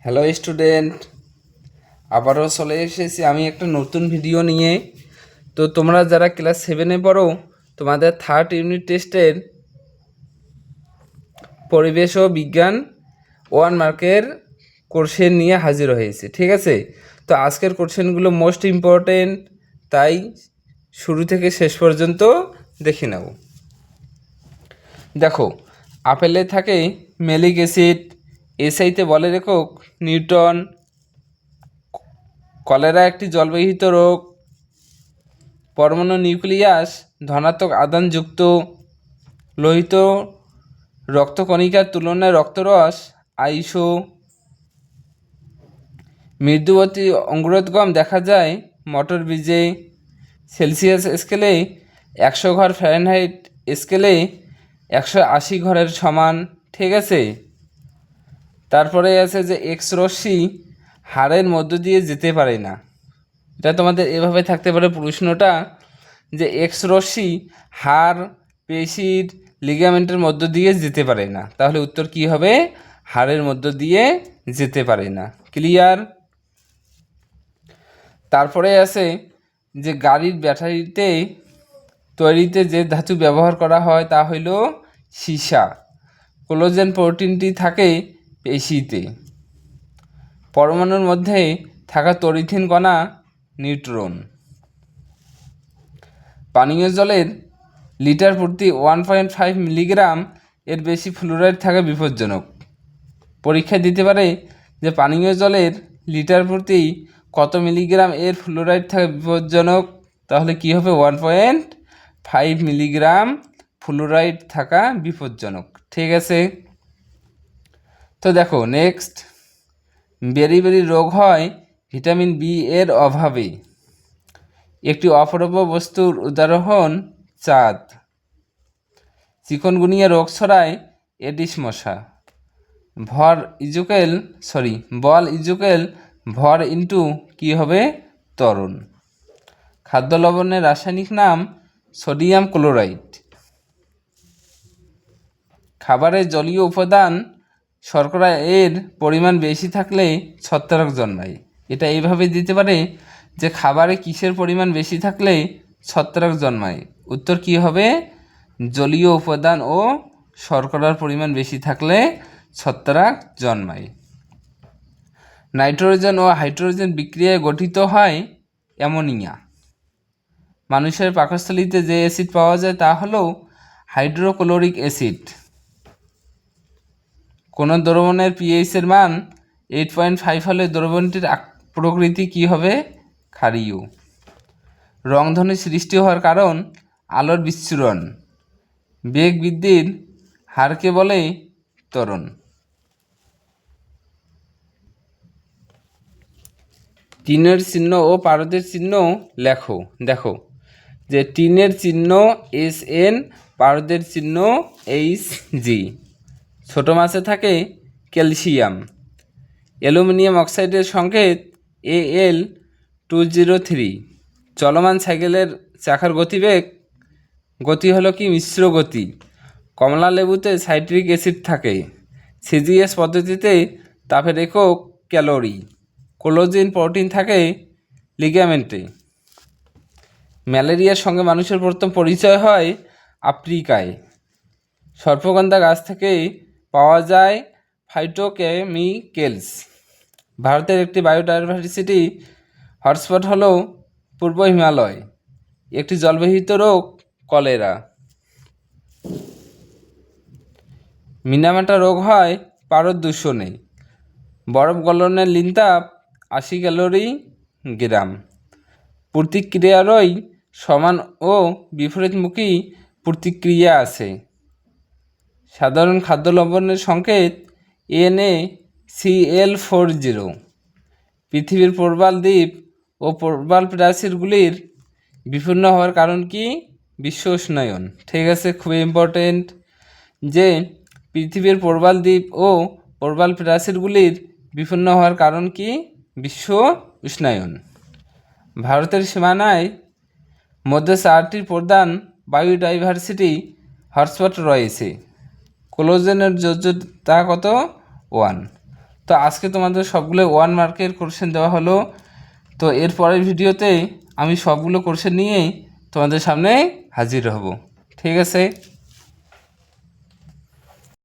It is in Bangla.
হ্যালো স্টুডেন্ট, আবারও চলে এসেছি আমি একটা নতুন ভিডিও নিয়ে। তো তোমরা যারা ক্লাস 7-এ পড়ো, তোমাদের থার্ড ইউনিট টেস্টের পরিবেশ ও বিজ্ঞান 1 মার্কের কোশ্চেন নিয়ে হাজির হয়েছে, ঠিক আছে? তো আজকের কোশ্চেনগুলো মোস্ট ইম্পর্টেন্ট, তাই শুরু থেকে শেষ পর্যন্ত দেখে নাও। দেখো, আপেলে থাকে ম্যালিক অ্যাসিড, এসআইতে বলের একক নিউটন, কলেরা একটি জলবাহিত রোগ, পরমাণু নিউক্লিয়াস ধনাত্মক আধানযুক্ত, লোহিত রক্তকণিকার তুলনায় রক্তরস আইসো, মৃদুবতী অঙ্কুরোদ্গম দেখা যায় মটর বীজে, সেলসিয়াস স্কেলে 100 ঘর, ফারেনহাইট স্কেলে 180 ঘরের সমান, ঠিক আছে? তারপরে আছে যে এক্স রশ্মি হাড়ের মধ্য দিয়ে যেতে পারে না। এটা তোমাদের এভাবে থাকতে পারে প্রশ্নটা, যে এক্স রশ্মি হাড়, পেশির, লিগামেন্টের মধ্য দিয়ে যেতে পারে না। তাহলে উত্তর কি হবে? হাড়ের মধ্য দিয়ে যেতে পারে না। ক্লিয়ার? তারপরে আছে যে গাড়ির ব্যাটারিতে তৈরিতে যে ধাতু ব্যবহার করা হয় তা হইল সীসা। কোলাজেন প্রোটিনটি থাকে পেশিতে। পরমাণুর মধ্যে থাকা তড়িৎহীন কণা নিউট্রন। পানীয় জলের লিটার প্রতি 1.5 মিলিগ্রাম এর বেশি ফ্লোরাইড থাকা বিপজ্জনক। পরীক্ষায় দিতে পারে যে পানীয় জলের লিটার প্রতি কত মিলিগ্রাম এর ফ্লোরাইড থাকা বিপজ্জনক। তাহলে কি হবে? 1.5 মিলিগ্রাম ফ্লোরাইড থাকা বিপজ্জনক, ঠিক আছে? তো দেখো নেক্সট, বেরি রোগ হয় ভিটামিন বি এর অভাবে। একটি অপূর্ব বস্তুর উদাহরণ চাঁদ। চিকনগুনিয়া রোগ ছড়ায় এডিস মশা। বল ইজুকেল ভর ইন্টু কি হবে? ত্বরণ। খাদ্য লবণের রাসায়নিক নাম সোডিয়াম ক্লোরাইড। খাবারের জলীয় উপাদান শর্করা এর পরিমাণ বেশি থাকলে ছত্রাক জন্মায়। এটা এইভাবে দিতে পারে যে খাবারে কিসের পরিমাণ বেশি থাকলে ছত্রাক জন্মায়। উত্তর কি হবে? জলীয় উপাদান ও শর্করার পরিমাণ বেশি থাকলে ছত্রাক জন্মায়। নাইট্রোজেন ও হাইড্রোজেন বিক্রিয়ায় গঠিত হয় অ্যামোনিয়া। মানুষের পাকস্থলীতে যে অ্যাসিড পাওয়া যায় তা হলো হাইড্রোক্লোরিক অ্যাসিড। কোনো দ্রবণের পিএইচের মান 8.5 হলে দ্রবণটির প্রকৃতি কি হবে? ক্ষারীয়। রংধনু সৃষ্টি হওয়ার কারণ আলোর বিচ্ছুরণ। বেগ বৃদ্ধির হারকে বলে ত্বরণ। টিনের চিহ্ন ও পারদের চিহ্ন লেখো। দেখো যে টিনের চিহ্ন SN, পারদের চিহ্ন HG। ছোট মাছে থাকে ক্যালসিয়াম। অ্যালুমিনিয়াম অক্সাইডের সংকেত Al2O3। চলমান সাইকেলের চাকার গতি হলো কি? মিশ্র গতি। কমলা লেবুতে সাইট্রিক অ্যাসিড থাকে। CGS পদ্ধতিতে তাপের একক ক্যালোরি। কোলাজেন প্রোটিন থাকে লিগামেন্টে। ম্যালেরিয়ার সঙ্গে মানুষের প্রথম পরিচয় হয় আফ্রিকায়। সর্পগন্ধা গাছ থেকে পাওয়া যায় ফাইটোকেমিক্যালস। ভারতের একটি বায়োডাইভার্সিটি হটস্পট হলো পূর্ব হিমালয়। একটি জলবাহিত রোগ কলেরা। মিনামাটা রোগ হয় পারদ দূষণে। বরফ গলনের লিনতাপ 80 ক্যালোরি গ্রাম। প্রতিক্রিয়ারই সমান ও বিপরীতমুখী প্রতিক্রিয়া আছে। সাধারণ খাদ্য লবণের সংকেত NaCl40। পৃথিবীর প্রবাল দ্বীপ ও প্রবাল প্রাচীরগুলির বিপন্ন হওয়ার কারণ কি? বিশ্ব উষ্ণায়ন, ঠিক আছে? খুবই ইম্পর্টেন্ট যে পৃথিবীর প্রবাল দ্বীপ ও প্রবাল প্রাচীরগুলির বিপন্ন হওয়ার কারণ কি? বিশ্ব উষ্ণায়ন। ভারতের সীমানায় মধ্যে 4টি প্রধান বায়োডাইভার্সিটি হটস্পট রয়েছে। কোলাজেনের যোজ্যতা কত? 1। তো আজকে তোমাদের সবগুলো 1 মার্কের কোশ্চেন দেওয়া হলো। তো এর পরের ভিডিওতে আমি সবগুলো কোশ্চেন নিয়েই তোমাদের সামনে হাজির হব। ঠিক আছে।